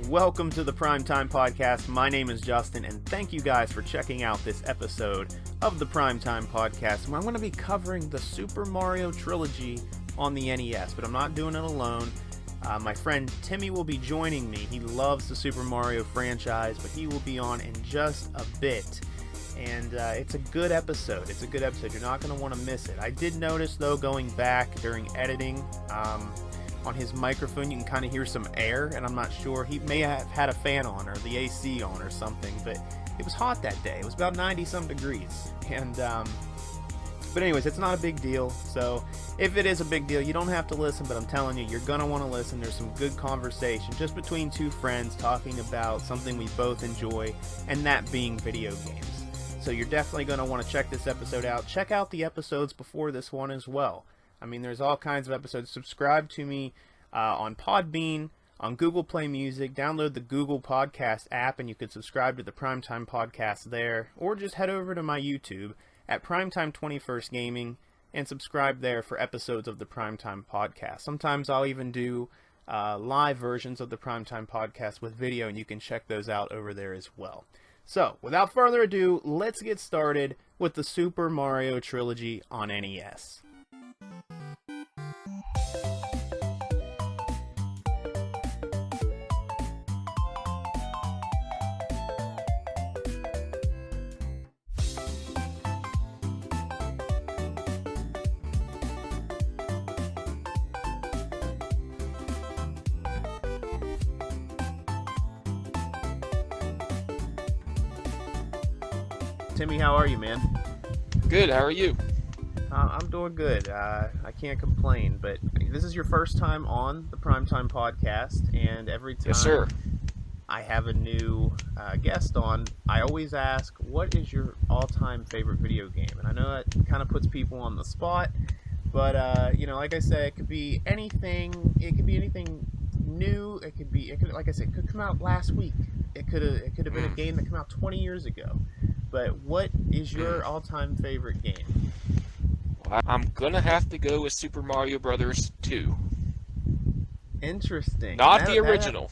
Welcome to the Primetime Podcast. My name is Justin, and thank you guys for checking out this episode of the Primetime Podcast, where I'm going to be covering the Super Mario Trilogy on the NES, but I'm not doing it alone. My friend Timmy will be joining me. He loves the Super Mario franchise, but he will be on in just a bit. And it's a good episode. It's a good episode. You're not going to want to miss it. I did notice, though, going back during editing, on his microphone, you can kind of hear some air, and I'm not sure. He may have had a fan on or the AC on or something, but it was hot that day. It was about 90-some degrees. And, but anyways, it's not a big deal. So if it is a big deal, you don't have to listen, but I'm telling you, you're going to want to listen. There's some good conversation just between two friends talking about something we both enjoy, and that being video games. So you're definitely going to want to check this episode out. Check out the episodes before this one as well. I mean, there's all kinds of episodes. Subscribe to me on Podbean, on Google Play Music. Download the Google Podcast app, and you can subscribe to the Primetime Podcast there. Or just head over to my YouTube at Primetime 21st Gaming and subscribe there for episodes of the Primetime Podcast. Sometimes I'll even do live versions of the Primetime Podcast with video, and you can check those out over there as well. So, without further ado, let's get started with the Super Mario Trilogy on NES. Timmy, how are you, man? Good, how are you? I'm doing good. I can't complain, but this is your first time on the Primetime Podcast, and every time Yes, sir. I have a new guest on, I always ask, what is your all-time favorite video game? And I know that kind of puts people on the spot, but, like I said, it could be anything. It could be anything new. Like I said, it could come out last week. It could have been a game that came out 20 years ago. But what is your all-time favorite game? Well, I'm gonna have to go with Super Mario Brothers 2. Interesting. Not the original.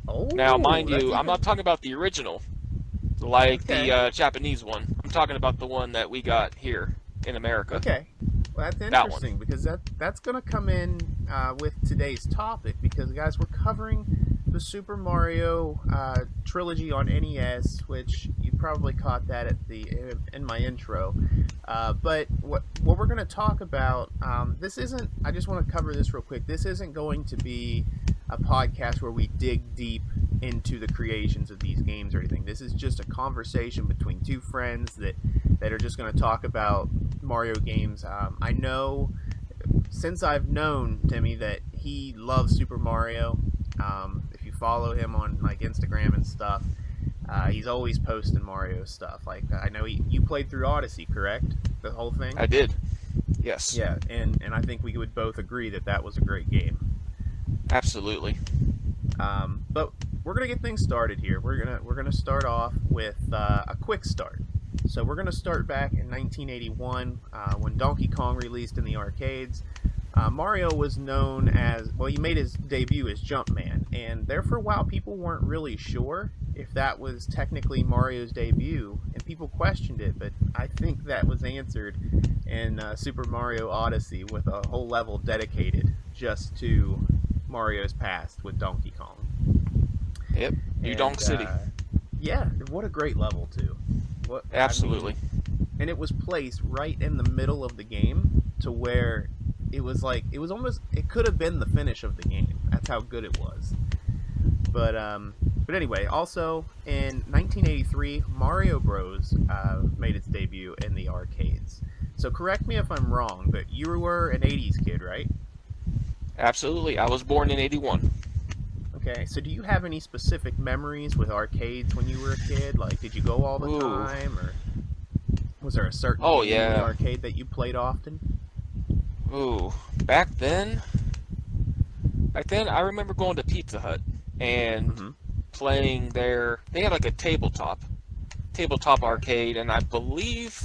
Oh, now, mind you, I'm not talking about the original, like the Japanese one. I'm talking about the one that we got here in America. Okay. Well, that's interesting because that's going to come in with today's topic because, guys, we're covering the Super Mario Trilogy on NES, which you probably caught that in my intro. But what we're going to talk about, this isn't, I just want to cover this real quick. This isn't going to be a podcast where we dig deep into the creations of these games or anything. This is just a conversation between two friends that are just going to talk about Mario games. I know since I've known Timmy that he loves Super Mario. If you follow him on like Instagram and stuff, he's always posting Mario stuff. Like I know you played through Odyssey, correct? The whole thing? I did. Yes. Yeah, and I think we would both agree that was a great game. Absolutely. But we're gonna get things started here. We're gonna start off with a quick start. So we're gonna start back in 1981 when Donkey Kong released in the arcades. Mario was known as, well, he made his debut as Jumpman, and there for a while people weren't really sure if that was technically Mario's debut, and people questioned it, but I think that was answered in Super Mario Odyssey with a whole level dedicated just to Mario's past with Donkey Kong. Yep, New Donk City. Yeah, what a great level, too. Absolutely. And it was placed right in the middle of the game to where it could have been the finish of the game. That's how good it was. But anyway, also in 1983, Mario Bros. Made its debut in the arcades. So correct me if I'm wrong, but you were an 80s kid, right? Absolutely. I was born in 81. Okay, so do you have any specific memories with arcades when you were a kid? Like, did you go all the time, or was there a certain game in the arcade that you played often? Ooh, back then I remember going to Pizza Hut and playing there. They had like a tabletop arcade, and I believe,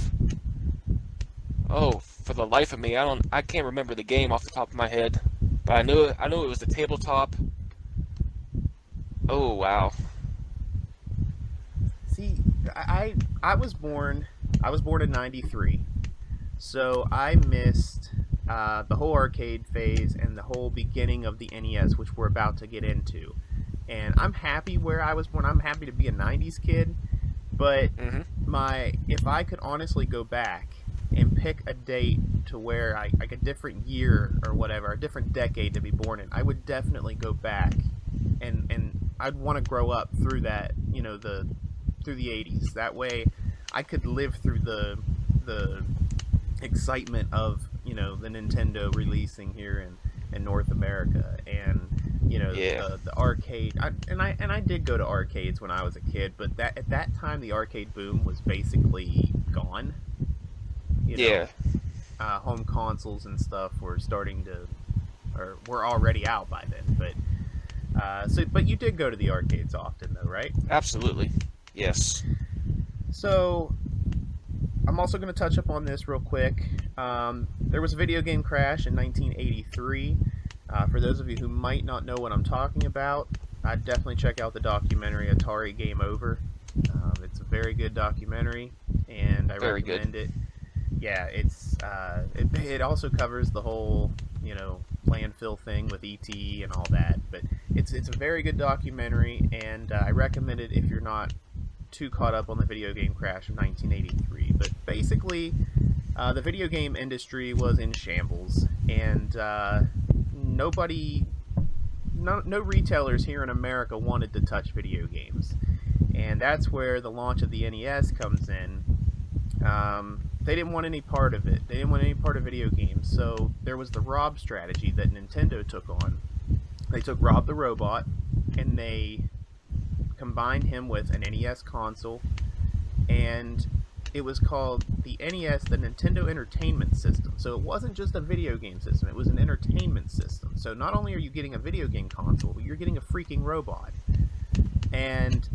for the life of me, I can't remember the game off the top of my head, but I knew it was the tabletop. Oh, wow. See, I was born in '93, so I missed the whole arcade phase and the whole beginning of the NES, which we're about to get into. And I'm happy where I was born. I'm happy to be a '90s kid, but Mm-hmm. if I could honestly go back and pick a date to where like a different year or whatever, a different decade to be born in, I would definitely go back, and I'd want to grow up through that, through the '80s. That way, I could live through the excitement of the Nintendo releasing here in North America, and Yeah. the arcade. I did go to arcades when I was a kid, but that at that time the arcade boom was basically gone. You know, Yeah. home consoles and stuff were starting to, or were already out by then. But you did go to the arcades often, though, right? Absolutely. Yes. So I'm also going to touch up on this real quick. There was a video game crash in 1983. For those of you who might not know what I'm talking about, I'd definitely check out the documentary Atari Game Over. It's a very good documentary, and I Very recommend good. it. Yeah, it also covers the whole landfill thing with ET and all that. But it's a very good documentary, and I recommend it if you're not too caught up on the video game crash of 1983. But basically, the video game industry was in shambles, and no retailers here in America wanted to touch video games, and that's where the launch of the NES comes in. They didn't want any part of it. They didn't want any part of video games. So there was the Rob strategy that Nintendo took on. They took Rob the robot, and they combined him with an NES console, and it was called the NES, the Nintendo Entertainment System. So it wasn't just a video game system, it was an entertainment system. So not only are you getting a video game console, but you're getting a freaking robot. And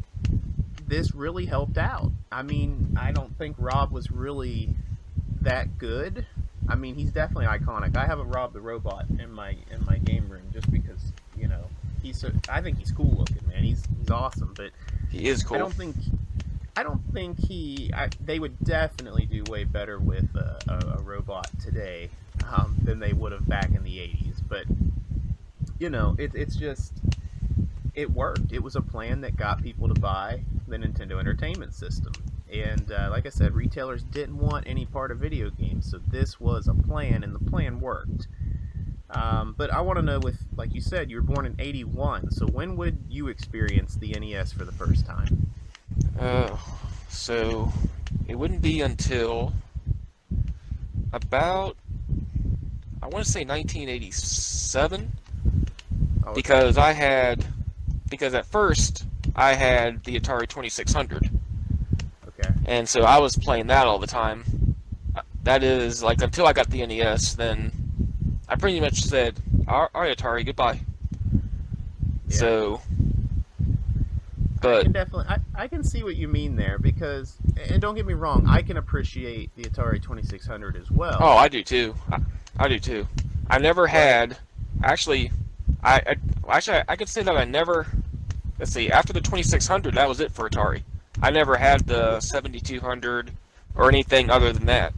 this really helped out. I mean, I don't think Rob was really that good. I mean, he's definitely iconic. I have a Rob the robot in my game room just because, I think he's cool looking, man. He's awesome, but He is cool. I don't think they would definitely do way better with a robot today than they would have back in the '80s. But it's just, it worked. It was a plan that got people to buy the Nintendo Entertainment System, and like I said, retailers didn't want any part of video games, so this was a plan, and the plan worked. But I want to know, like you said, you were born in '81, so when would you experience the NES for the first time? So it wouldn't be until about, I want to say 1987, Okay. because at first I had the Atari 2600, Okay. and so I was playing that all the time. That is, like, until I got the NES, then I pretty much said, all right, Atari, goodbye. Yeah. So, I but can definitely, I can see what you mean there, because, and don't get me wrong, I can appreciate the Atari 2600 as well. oh, I do too. I do too. I never had, actually, I could say that I never. Let's see. After the 2600, that was it for Atari. I never had the 7200 or anything other than that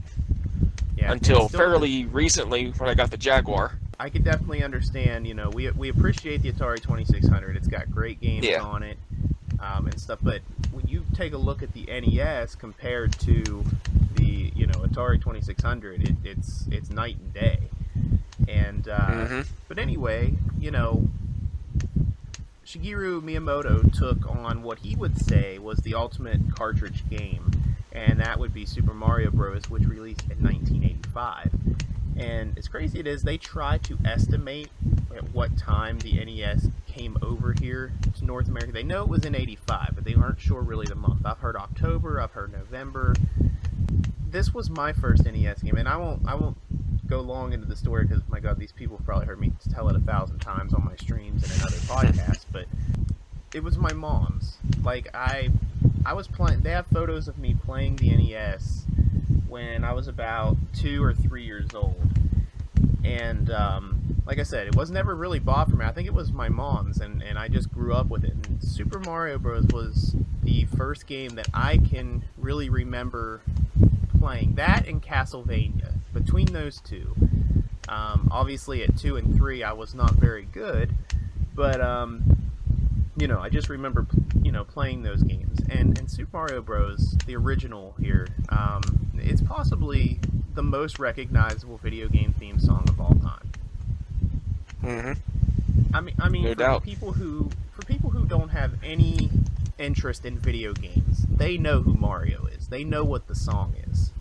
Yeah, until still, fairly recently when I got the Jaguar. I could definitely understand. We appreciate the Atari 2600. It's got great games Yeah. on it, and stuff. But when you take a look at the NES compared to the Atari 2600, it's night and day. And but anyway, Shigeru Miyamoto took on what he would say was the ultimate cartridge game, and that would be Super Mario Bros., which released in 1985. And as crazy it is, they try to estimate at what time the NES came over here to North America. They know it was in '85, but they aren't sure really the month. I've heard October, I've heard November. This was my first NES game, and I won't go long into the story because, my God, these people have probably heard me tell it 1,000 times on my streams and in other podcasts. But it was my mom's. Like, I was playing. They have photos of me playing the NES when I was about 2 or 3 years old, and like I said, it was never really bought for me. I think it was my mom's, and I just grew up with it. And Super Mario Bros. Was the first game that I can really remember playing. That and Castlevania. Between those two. Obviously at 2 and 3 I was not very good, but I just remember playing those games. And Super Mario Bros. The original here, it's possibly the most recognizable video game theme song of all time. I mean, No doubt. For people who don't have any interest in video games, they know who Mario is. They know what the song is,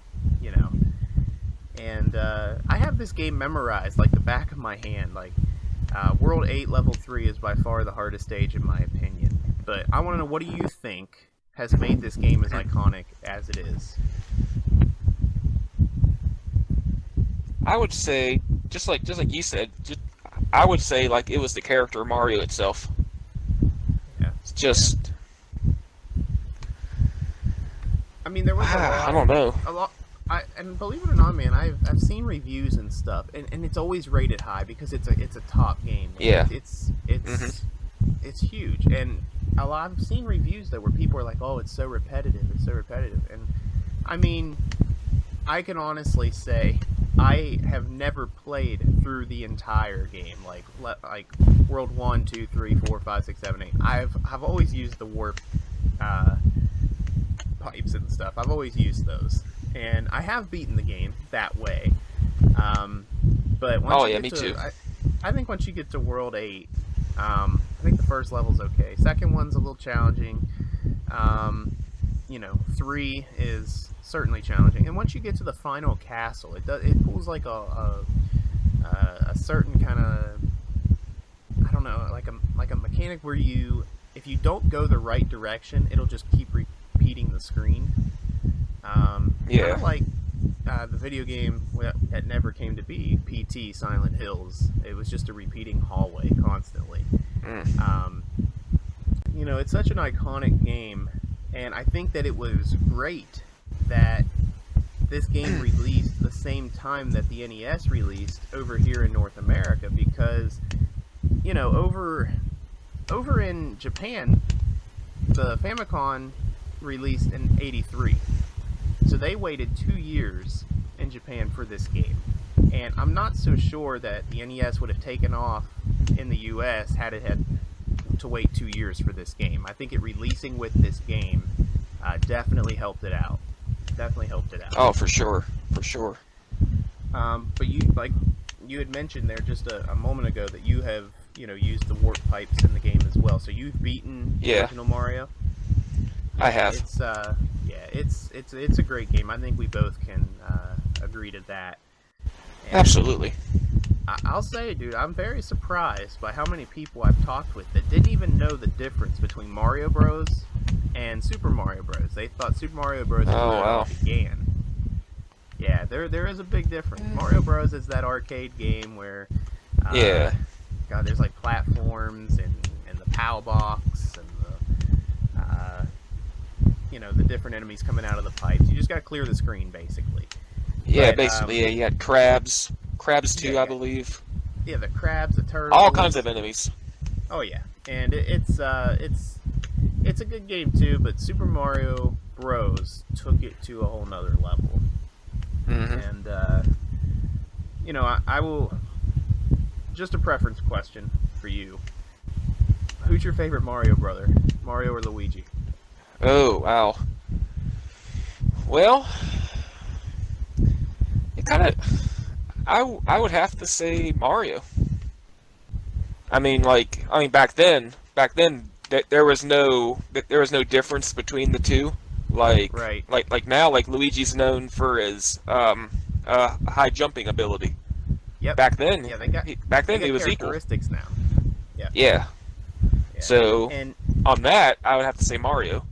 And I have this game memorized like the back of my hand. Like World 8 Level 3 is by far the hardest stage in my opinion. But I want to know, what do you think has made this game as iconic as it is? I would say, just like you said, I would say like it was the character Mario itself. Yeah. It's just. I mean, there was I don't know. a lot. And believe it or not, man, I've seen reviews and stuff, and it's always rated high because it's a top game. Man. Yeah. It's huge, and I've seen reviews though where people are like, "Oh, it's so repetitive, and I mean, I can honestly say I have never played through the entire game, like World 1, 2, 3, 4, 5, 6, 7, 8. I've always used the warp pipes and stuff. I've always used those. And I have beaten the game that way. But once me too. I think once you get to World 8, I think the first level's okay. Second one's a little challenging. 3 is certainly challenging. And once you get to the final castle, it pulls like a certain kind of, I don't know, like a mechanic where if you don't go the right direction, it'll just keep repeating the screen. Kind of like the video game that never came to be, PT Silent Hills. It was just a repeating hallway constantly. It's such an iconic game, and I think that it was great that this game released the same time that the NES released over here in North America, because over in Japan, the Famicom released in '83. So they waited 2 years in Japan for this game. And I'm not so sure that the NES would have taken off in the US had it had to wait 2 years for this game. I think releasing with this game definitely helped it out. Oh, for sure. But you had mentioned there just a moment ago that you have used the warp pipes in the game as well. So you've beaten the original Mario. I have. It's a great game. I think we both can agree to that. And Absolutely. I'll say, dude, I'm very surprised by how many people I've talked with that didn't even know the difference between Mario Bros. And Super Mario Bros. They thought Super Mario Bros. Began. Yeah, there is a big difference. Mario Bros. Is that arcade game where, God, there's like platforms and the POW box and the different enemies coming out of the pipes. You just got to clear the screen, basically. Yeah, basically, you had crabs too, I believe. Yeah, the crabs, the turtles, all kinds of enemies. Oh yeah, and it's a good game too. But Super Mario Bros. Took it to a whole nother level. And I will, just a preference question for you. Who's your favorite Mario brother? Mario or Luigi? Oh, wow. Well, it kind of, I would have to say Mario. I mean, back then there was no difference between the two. Right. Like now, like Luigi's known for his high jumping ability. Yep. Back then, he was equal. Characteristics now. Yeah. So and on that, I would have to say Mario.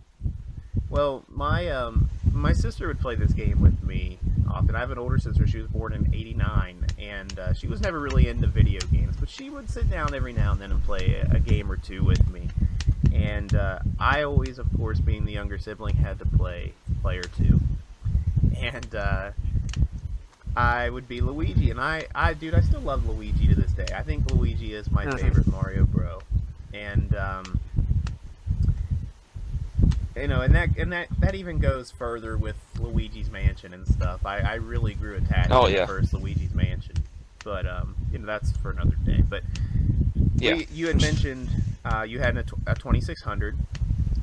Well, my sister would play this game with me often. I have an older sister. She was born in '89, and she was never really into video games, but she would sit down every now and then and play a game or two with me. And I always, of course, being the younger sibling, had to play player 2. And I would be Luigi, and dude, I still love Luigi to this day. I think Luigi is my favorite Mario Bro, and that even goes further with Luigi's Mansion and stuff. I really grew attached to the first Luigi's Mansion, but that's for another day. But you had mentioned you had a 2600,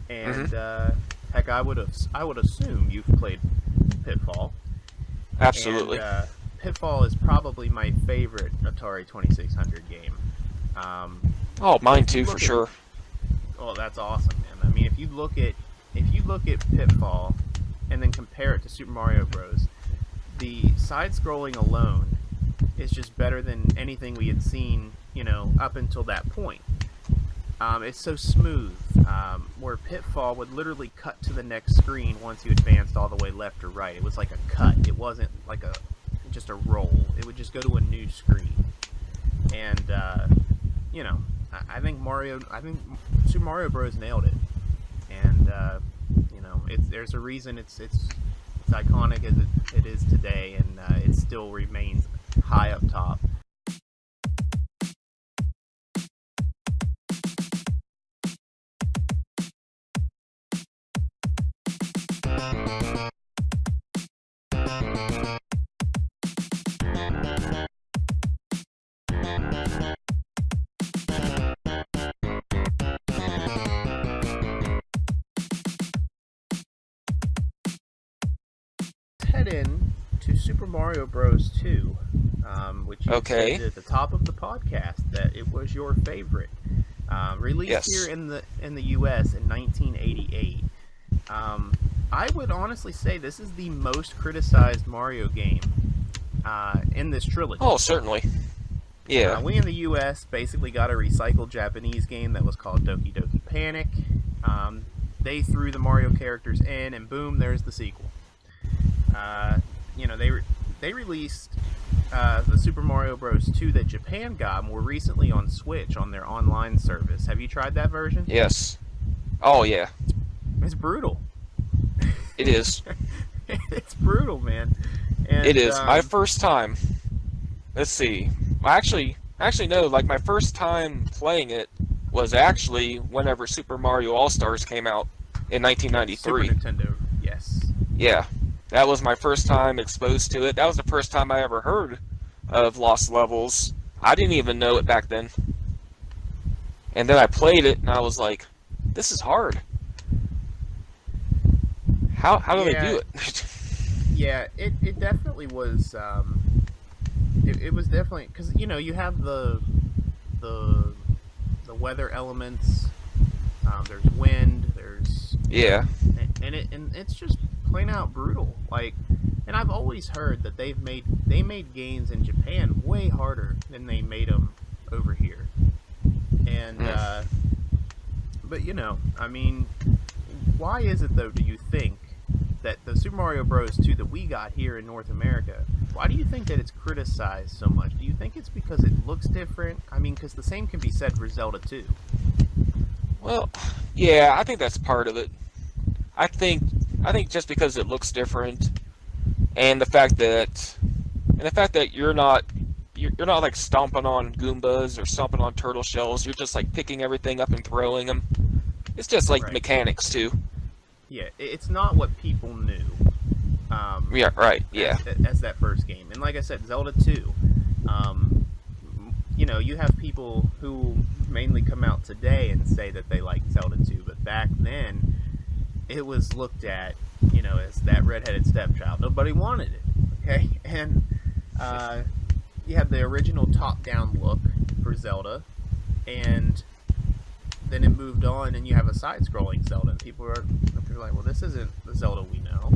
and heck, I would assume you've played Pitfall. Absolutely. And, Pitfall is probably my favorite Atari 2600 game. Mine too, for sure. Oh, that's awesome, man. I mean, if you look at Pitfall and then compare it to Super Mario Bros., the side-scrolling alone is just better than anything we had seen, up until that point. It's so smooth, where Pitfall would literally cut to the next screen once you advanced all the way left or right. It was like a cut. It wasn't like just a roll. It would just go to a new screen. And, I think Super Mario Bros. Nailed it. And, there's a reason it's iconic as it is today, and it still remains high up top. Head in to Super Mario Bros. 2, which you said at the top of the podcast that it was your favorite. Released here in the U.S. in 1988. I would honestly say this is the most criticized Mario game in this trilogy. Oh, certainly. Yeah. We in the U.S. basically got a recycled Japanese game that was called Doki Doki Panic. They threw the Mario characters in, and boom, there's the sequel. They released the Super Mario Bros. 2 that Japan got more recently on Switch on their online service. Have you tried that version? Yes. Oh, yeah. It's brutal. It is. It's brutal, man. And, it is. My first time. Let's see. Actually, no. Like, my first time playing it was actually whenever Super Mario All-Stars came out in 1993. Super Nintendo, yes. Yeah. That was my first time exposed to it. That was the first time I ever heard of Lost Levels. I didn't even know it back then. And then I played it, and I was like, this is hard. How do they do it? Yeah, it definitely was. It was definitely because you have the weather elements. There's wind. There's and it's just plain out brutal. Like, and I've always heard that they made games in Japan way harder than they made them over here. And but I mean, why is it though? Do you think that the Super Mario Bros. 2 that we got here in North America, why do you think that it's criticized so much? Do you think it's because it looks different? I mean, because the same can be said for Zelda 2. Well, yeah, I think that's part of it. I think just because it looks different, and the fact that you're not like stomping on Goombas or stomping on turtle shells. You're just like picking everything up and throwing them. It's just like mechanics too. Yeah, it's not what people knew. Yeah, right. Yeah. As that first game, and like I said, Zelda 2. You have people who mainly come out today and say that they like Zelda 2, but back then, it was looked at, as that redheaded stepchild. Nobody wanted it. Okay, and you have the original top-down look for Zelda, and then it moved on, and you have a side-scrolling Zelda. And people are like, well, this isn't the Zelda we know.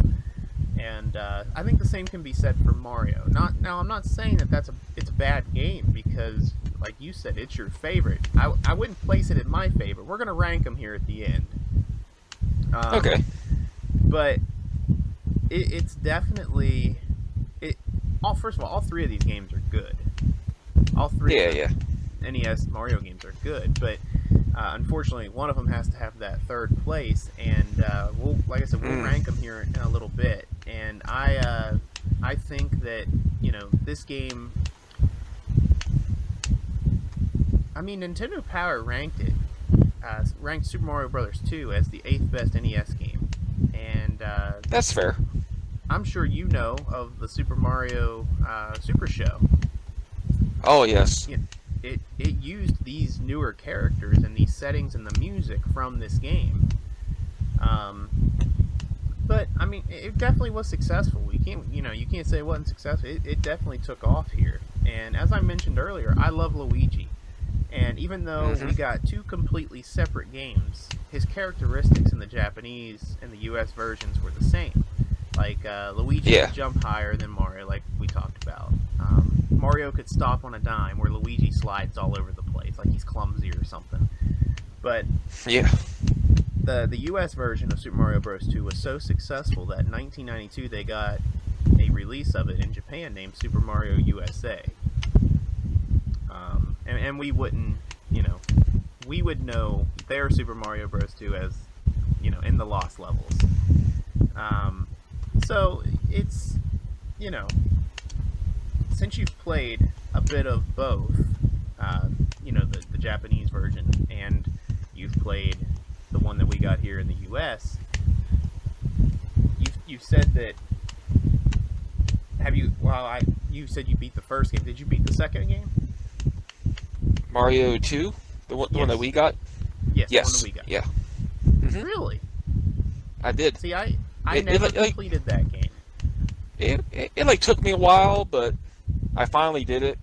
And I think the same can be said for Mario. I'm not saying that it's a bad game because, like you said, it's your favorite. I wouldn't place it at my favorite. We're gonna rank them here at the end. Okay. But it's definitely First of all three of these games are good. All three. Yeah. NES Mario games are good, but unfortunately, one of them has to have that third place, and we'll rank them here in a little bit. And I think that this game. I mean, Nintendo Power ranked Super Mario Bros. 2 as the 8th best NES game, and That's fair. I'm sure you know of the Super Mario Super Show. Oh, yes. It used these newer characters and these settings and the music from this game. But I mean, it definitely was successful. You can't say it wasn't successful. It definitely took off here. And as I mentioned earlier, I love Luigi. And even though we got two completely separate games, his characteristics in the Japanese and the US versions were the same. Like, Luigi could jump higher than Mario, like we talked about. Mario could stop on a dime, where Luigi slides all over the place, like he's clumsy or something. But the US version of Super Mario Bros. 2 was so successful that in 1992 they got a release of it in Japan named Super Mario USA. And we wouldn't, we would know their Super Mario Bros. 2 as, in the Lost Levels. So it's, since you've played a bit of both, the Japanese version, and you've played the one that we got here in the U.S., you've said that. You said you beat the first game. Did you beat the second game? Mario 2, the one that we got. Yes, the one that we got. Yeah. Really? I did. See, I never completed that game. It took me a while, but I finally did it.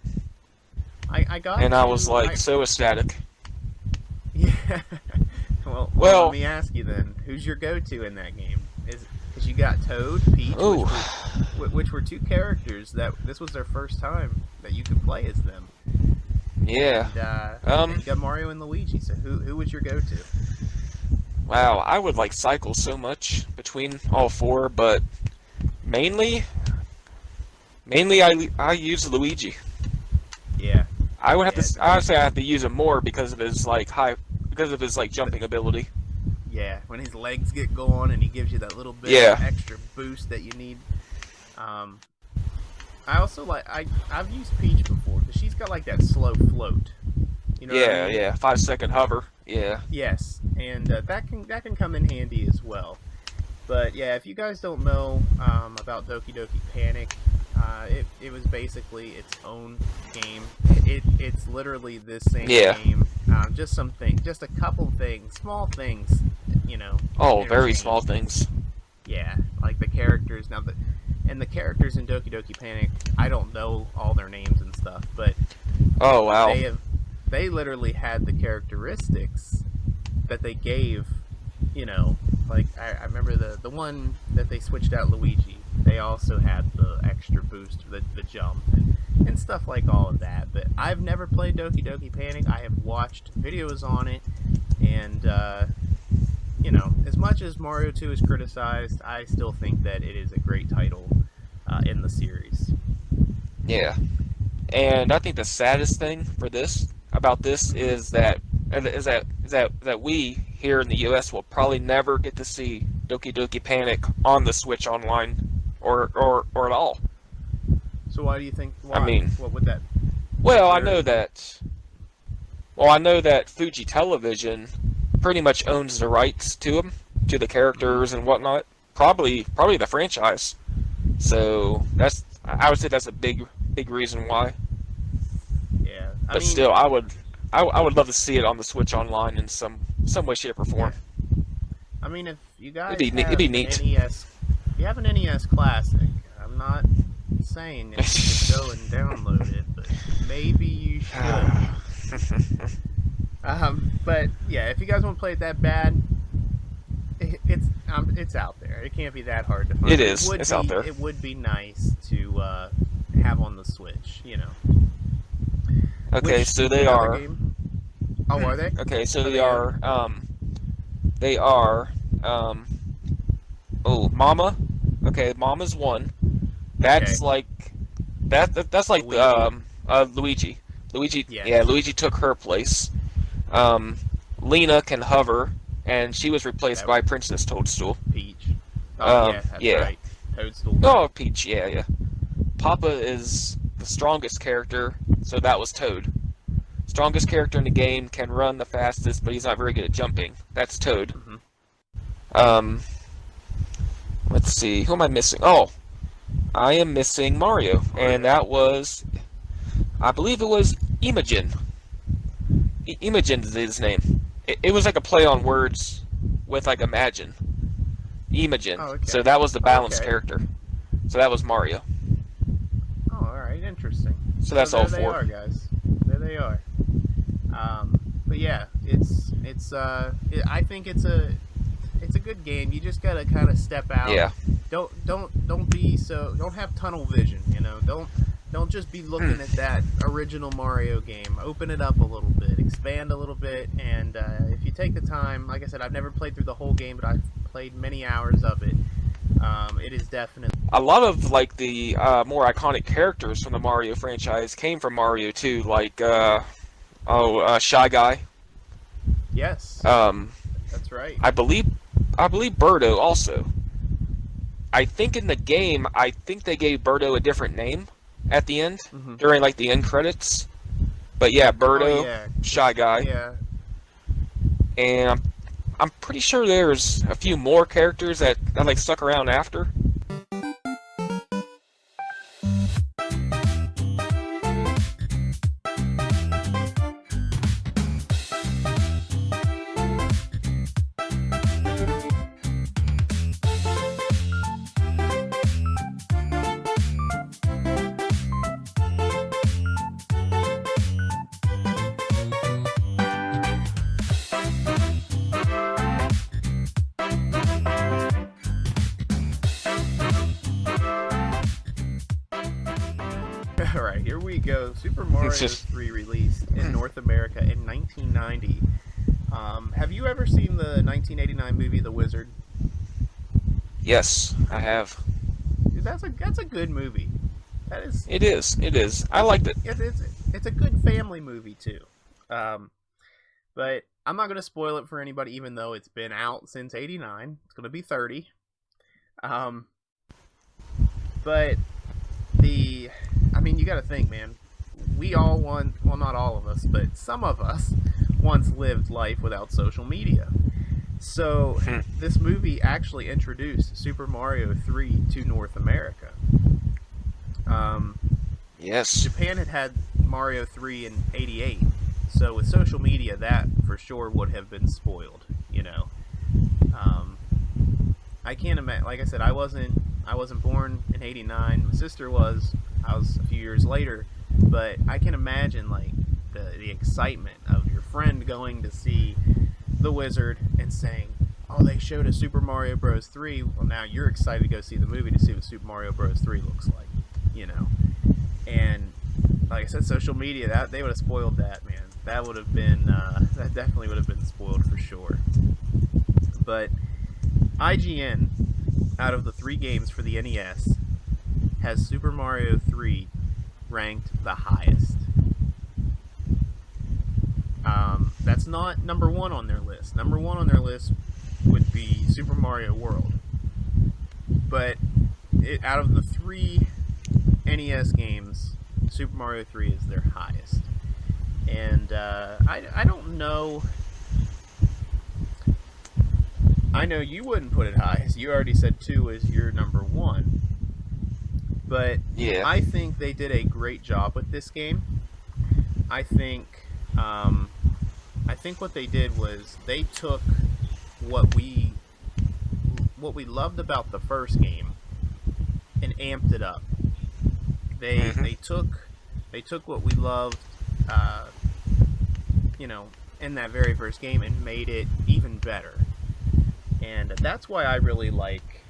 I got. And I was so ecstatic. Yeah. Well, let me ask you then: who's your go-to in that game? Because you got Toad, Peach, which were two characters that this was their first time that you could play as them. Yeah. And you got Mario and Luigi. So who was your go-to? Wow, I would cycle so much between all four, but mainly I use Luigi. Yeah. I would have to. I would say I have to use him more because of his jumping ability. Yeah, when his legs get going and he gives you that little bit of extra boost that you need. I also I've used Peach before because she's got that slow float. You know what I mean? 5-second hover. Yeah. Yes, and that can come in handy as well. But yeah, if you guys don't know about Doki Doki Panic, it was basically its own game. It's literally this same game. Just a couple things, small things, Oh, very small things. Yeah, like the characters and the characters in Doki Doki Panic. I don't know all their names and stuff, but oh wow, they literally had the characteristics that they gave. I remember the one that they switched out Luigi. They also had the extra boost, the jump, and stuff like all of that. But I've never played Doki Doki Panic. I have watched videos on it, and as much as Mario 2 is criticized, I still think that it is a great title in the series. Yeah, and I think the saddest thing about this is that we here in the U.S. will probably never get to see Doki Doki Panic on the Switch Online or at all. So why do you think? Why? I mean, what would that? Well, I know that Fuji Television pretty much owns the rights to the characters and whatnot. Probably the franchise. So I would say that's a big reason why. Yeah, but still, I would love to see it on the Switch Online in some way, shape, or form. I mean, if you guys it'd be neat. NES, if you have an NES Classic, I'm not saying that you should go and download it, but maybe you should. But yeah, if you guys want to play it that bad, it's out there. It can't be that hard to find. It is. It's out there. It would be nice to have on the Switch, Okay, so they are. Oh, are they? Okay, so they are. They are. Mama. Okay, Mama's one. That's like. That's like Luigi. Luigi. Yes. Yeah, Luigi took her place. Lena can hover, and she was replaced by Princess Toadstool. Peach. Oh, that's right. Toadstool. Oh, Peach. Yeah. Papa is the strongest character, so that was Toad. Strongest character in the game, can run the fastest, but he's not very good at jumping. That's Toad. Mm-hmm. Let's see, who am I missing? Oh, I am missing Mario, and that was, I believe it was Imogen. Imogen is his name. It was like a play on words with like imagine. Imogen. Oh, okay. So that was the balanced character. So that was Mario. Oh, all right, interesting. So that's all four. There they are, guys. There they are. But yeah, I think it's a good game. You just gotta kind of step out. Yeah. Don't have tunnel vision. You know, don't just be looking at that original Mario game. Open it up a little bit, expand a little bit, and if you take the time, like I said, I've never played through the whole game, but I've played many hours of it. It is definitely a lot of like the more iconic characters from the Mario franchise came from Mario too, like Shy Guy. Yes. That's right. I believe Birdo also. I think in the game, I think they gave Birdo a different name at the end during like the end credits. But yeah, Birdo, Shy Guy. Yeah. And I'm pretty sure there's a few more characters that like stuck around after. Alright, here we go. Super Mario 3 released in North America in 1990. Have you ever seen the 1989 movie The Wizard? Yes, I have. Dude, that's a good movie. That is. It is. I liked it. It's a good family movie too. But I'm not gonna spoil it for anybody, even though it's been out since '89. It's gonna be 30. But you gotta think, man. We all well, not all of us, but some of us once lived life without social media. So this movie actually introduced Super Mario 3 to North America. Yes. Japan had Mario 3 in '88, so with social media, that for sure would have been spoiled. You know, I can't imagine. Like I said, I wasn't born in '89. My sister was. I was a few years later, but I can imagine like the excitement of your friend going to see The Wizard and saying, "Oh, they showed a Super Mario Bros. 3." Well, now you're excited to go see the movie to see what Super Mario Bros. 3 looks like, you know. And like I said, social media, that they would have spoiled that, man. That would have been that definitely would have been spoiled for sure. But IGN, out of the 3 games for the NES, has Super Mario 3 ranked the highest. That's not number 1 on their list. Number 1 on their list would be Super Mario World. But out of the 3 NES games, Super Mario 3 is their highest. And I don't know. I know you wouldn't put it high. You already said 2 is your number 1. But yeah. I think they did a great job with this game. I think what they did was they took what we loved about the first game and amped it up. They took what we loved, in that very first game and made it even better. And that's why I really like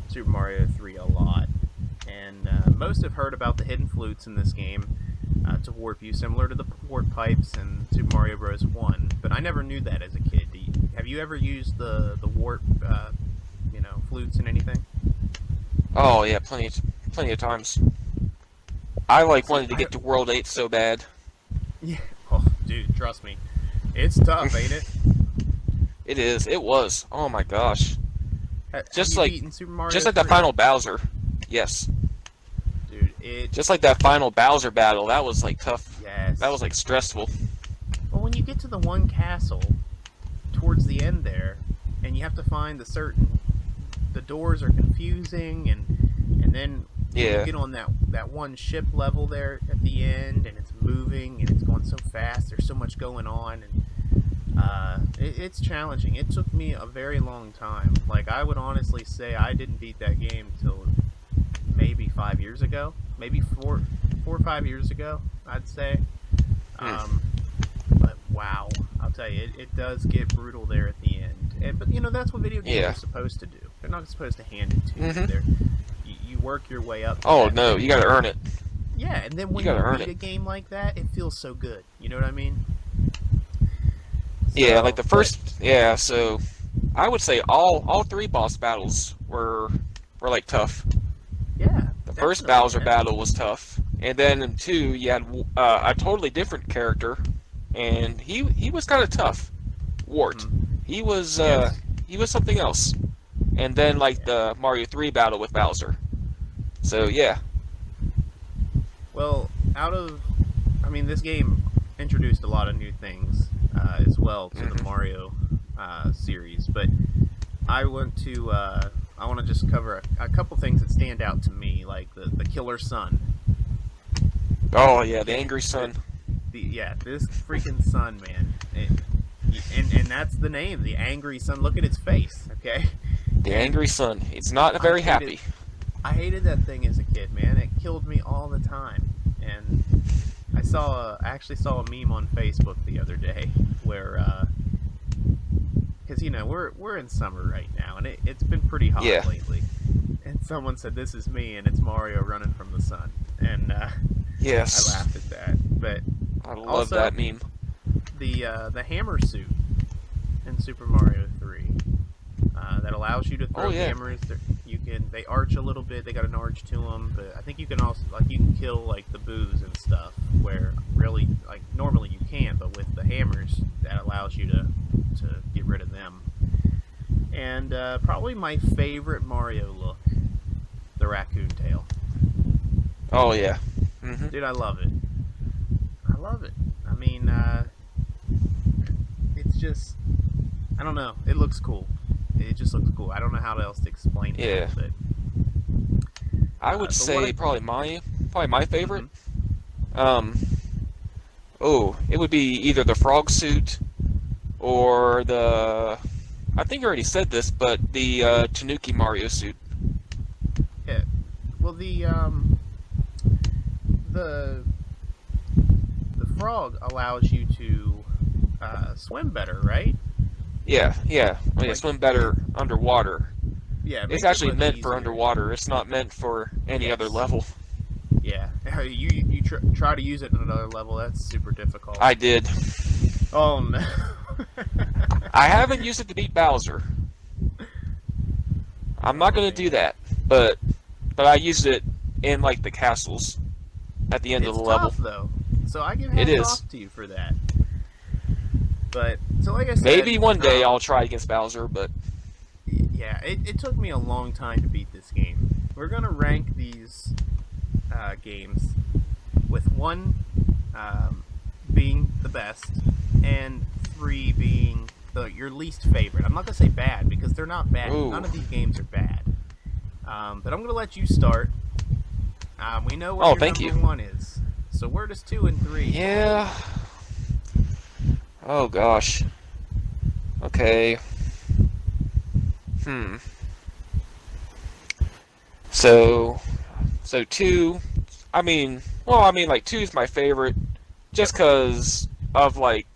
Super Mario 3 a lot. And most have heard about the hidden flutes in this game to warp you, similar to the warp pipes in Super Mario Bros. 1. But I never knew that as a kid. Have you ever used the warp, flutes in anything? Oh yeah, plenty of times. I wanted to get to World 8 so bad. Yeah. Oh, dude, trust me, it's tough, ain't it? It is. It was. Oh my gosh. Just like Super Mario just like 3? the final Bowser. Yes. Just like that final Bowser battle, that was like tough. Yes. That was like stressful. Well, when you get to the one castle towards the end there, and you have to find the doors are confusing, and then Yeah. you get on that one ship level there at the end, and it's moving and it's going so fast. There's so much going on, and it's challenging. It took me a very long time. Like, I would honestly say I didn't beat that game till maybe 5 years ago, maybe four or 5 years ago, I'd say. But wow, I'll tell you, it does get brutal there at the end. But that's what video games are supposed to do. They're not supposed to hand it to you. You work your way up. Oh no, you got to earn it. Yeah, and then when you beat a game like that, it feels so good. You know what I mean? Yeah, like the first. Yeah, so I would say all three boss battles were like tough. Yeah. The first Bowser battle was tough, and then in 2 you had a totally different character, and he was kind of tough. Wart. He was something else. And then like the Mario 3 battle with Bowser. So yeah. Well, this game introduced a lot of new things as well to the Mario series, but I want to just cover a couple things that stand out to me, like the killer sun. Oh yeah, the angry sun. This freaking sun, man. And that's the name, the angry sun. Look at its face, okay? The angry sun. It's not very happy. I hated that thing as a kid, man. It killed me all the time. And I actually saw a meme on Facebook the other day where, because we're in summer right now, and it's been pretty hot lately. And someone said, "This is me," and it's Mario running from the sun. And yes, I laughed at that. But I love that meme. The hammer suit in Super Mario 3 that allows you to throw hammers. They arch a little bit. They got an arch to them, but I think you can also you can kill like the boos and stuff, where really normally you can't, but with the hammers that allows you to get rid of them. And probably my favorite Mario look, the raccoon tail. Oh yeah, dude, I love it. I love it. I mean, it's just, I don't know. It looks cool. It just looks cool. I don't know how else to explain it. Yeah. But, I would say probably my favorite. It would be either the frog suit or I think I already said this, but the Tanuki Mario suit. Yeah. Well, the frog allows you to swim better, right? Yeah. Swim better underwater. Yeah, it's actually meant for underwater. It's not meant for any other level. Yeah, you try to use it in another level. That's super difficult. I did. Oh no. I haven't used it to beat Bowser. I'm not going to do that, but I used it in like the castles at the end of the level. It's tough, though. So I give hats off to you for that. But so like I said, maybe one day I'll try against Bowser, but yeah, it took me a long time to beat this game. We're gonna rank these games with 1 being the best and 3 being your least favorite. I'm not gonna say bad because they're not bad. Ooh. None of these games are bad. But I'm gonna let you start. We know what your number 1 is. So where does 2 and 3? Yeah. Oh gosh. Okay. So 2. Like 2 is my favorite, just because of like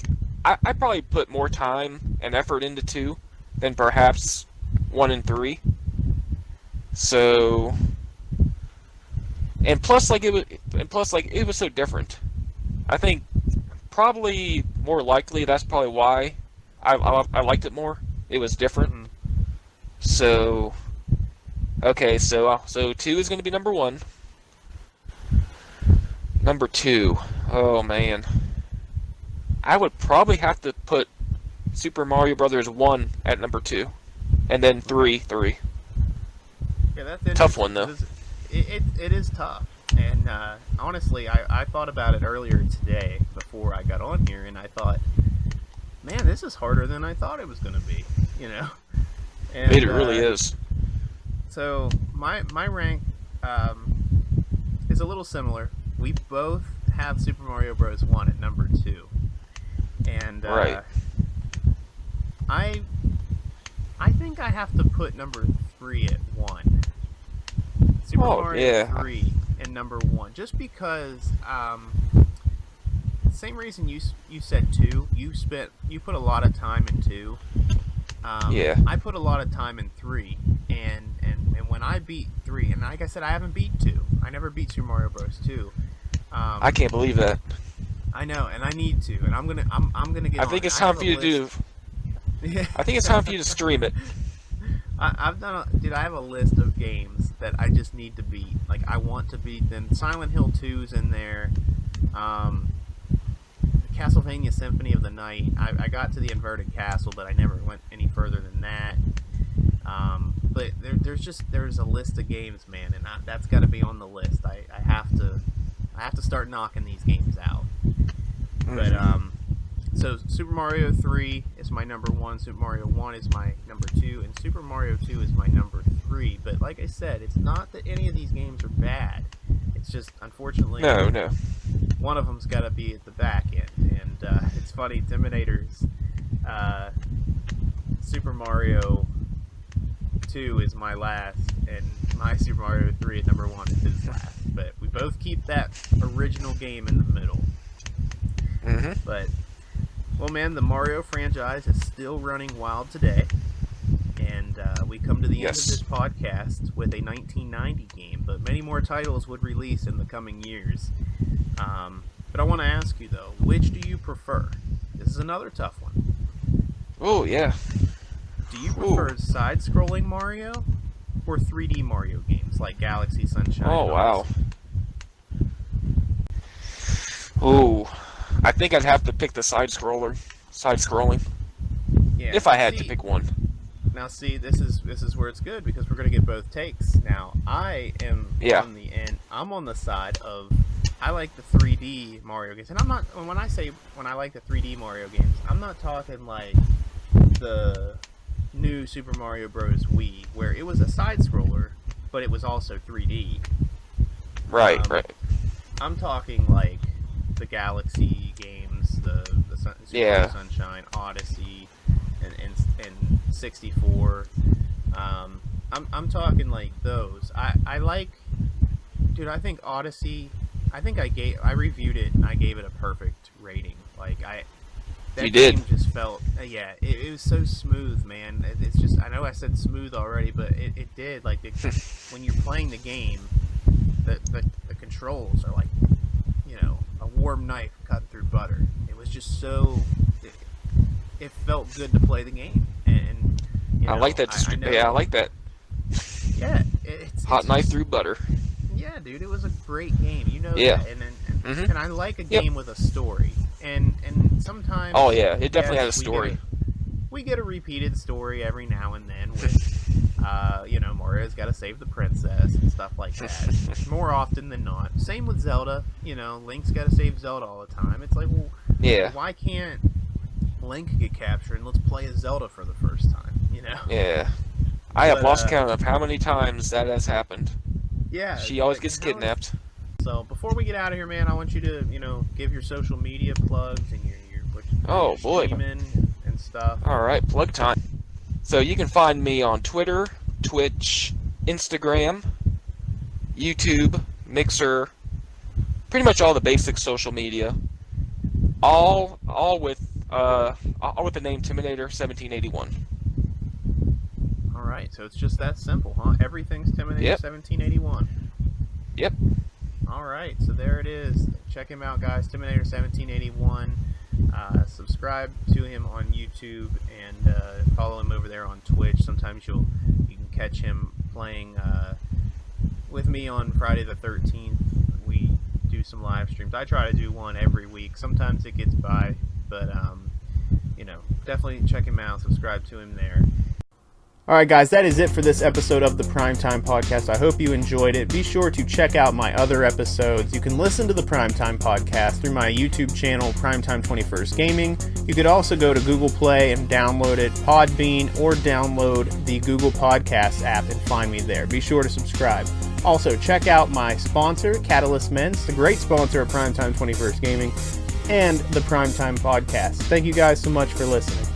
I probably put more time and effort into 2 than perhaps 1 and 3. So. And plus, it was so different. I think probably more likely that's probably why I liked it more. It was different. Mm-hmm. So, okay, so 2 is going to be number 1. Number 2, oh man, I would probably have to put Super Mario Brothers 1 at number 2, and then 3. Yeah, that's tough one though. It is tough, And honestly, I thought about it earlier today before I got on here, and I thought, man, this is harder than I thought it was going to be, you know? And, It really is. So my rank is a little similar. We both have Super Mario Bros. 1 at number 2. And Right. I think I have to put number 3 at 1. Super Mario 3 and number 1, just because same reason you said 2. You put a lot of time in 2. I put a lot of time in 3, and when I beat 3, and like I said, I haven't beat 2. I never beat Super Mario Bros. 2. I can't believe that. I know, and I need to, and I'm gonna get. I think it's time for you to do. I think it's time for you to stream it. I've done dude, I have a list of games that I just need to beat. Like, I want to beat them. Silent Hill 2's in there. Castlevania Symphony of the Night. I got to the Inverted Castle, but I never went any further than that. But there's a list of games, man, and that's got to be on the list. I have to start knocking these games out. But so Super Mario 3 is my number 1, Super Mario 1 is my number 2, and Super Mario 2 is my number 3. But like I said, it's not that any of these games are bad. It's just, unfortunately, no. One of them's got to be at the back end. And it's funny, Intimidator's Super Mario 2 is my last, and my Super Mario 3 at number 1 is his last. But we both keep that original game in the middle. But, well, man, the Mario franchise is still running wild today. And we come to the end of this podcast with a 1990 game, but many more titles would release in the coming years. But I want to ask you, though, which do you prefer? This is another tough one. Oh, yeah. Do you prefer side-scrolling Mario or 3D Mario games like Galaxy, Sunshine? Oh, wow. Oh, I think I'd have to pick the side-scrolling. Yeah, if I had to pick one. Now, see, this is where it's good, because we're going to get both takes. Now, I am on the end. I'm on the side of, I like the 3D Mario games, and I'm not, when I like the 3D Mario games, I'm not talking like the new Super Mario Bros. Wii, where it was a side scroller, but it was also 3D. Right. I'm talking like the Galaxy games, the Super Mario Sunshine, Odyssey, and 64. I'm talking like those. I like, dude. I think Odyssey. I think I reviewed it and I gave it a perfect rating. Like that game just felt, it was so smooth, man. It's just, I know I said smooth already, but it did. Like when you're playing the game, the controls are like, a warm knife cutting through butter. It was just so, it felt good to play the game, and I like that. I like that. Yeah, hot knife through butter. Yeah, dude, it was a great game. That, and I like a game with a story, and sometimes. Oh yeah, it definitely had a story. We get a repeated story every now and then with, Mario's got to save the princess and stuff like that. More often than not. Same with Zelda. Link's got to save Zelda all the time. It's like, well, why can't Link get captured and let's play as Zelda for the first time? Yeah, I have lost count of how many times that has happened. Yeah, she always gets kidnapped. So before we get out of here, man, I want you to give your social media plugs and your streaming and stuff. All right, plug time. So you can find me on Twitter, Twitch, Instagram, YouTube, Mixer, pretty much all the basic social media. All with the name Timinator1781. All right, so it's just that simple, huh? Everything's Timinator1781. Yep. All right, so there it is. Check him out, guys. Timinator1781. Subscribe to him on YouTube and follow him over there on Twitch. Sometimes you can catch him playing with me on Friday the 13th. We do some live streams. I try to do one every week. Sometimes it gets by, but definitely check him out. Subscribe to him there. All right, guys, that is it for this episode of the Primetime Podcast. I hope you enjoyed it. Be sure to check out my other episodes. You can listen to the Primetime Podcast through my YouTube channel, Primetime 21st Gaming. You could also go to Google Play and download it, Podbean, or download the Google Podcasts app and find me there. Be sure to subscribe. Also, check out my sponsor, Catalyst Men's, the great sponsor of Primetime 21st Gaming, and the Primetime Podcast. Thank you guys so much for listening.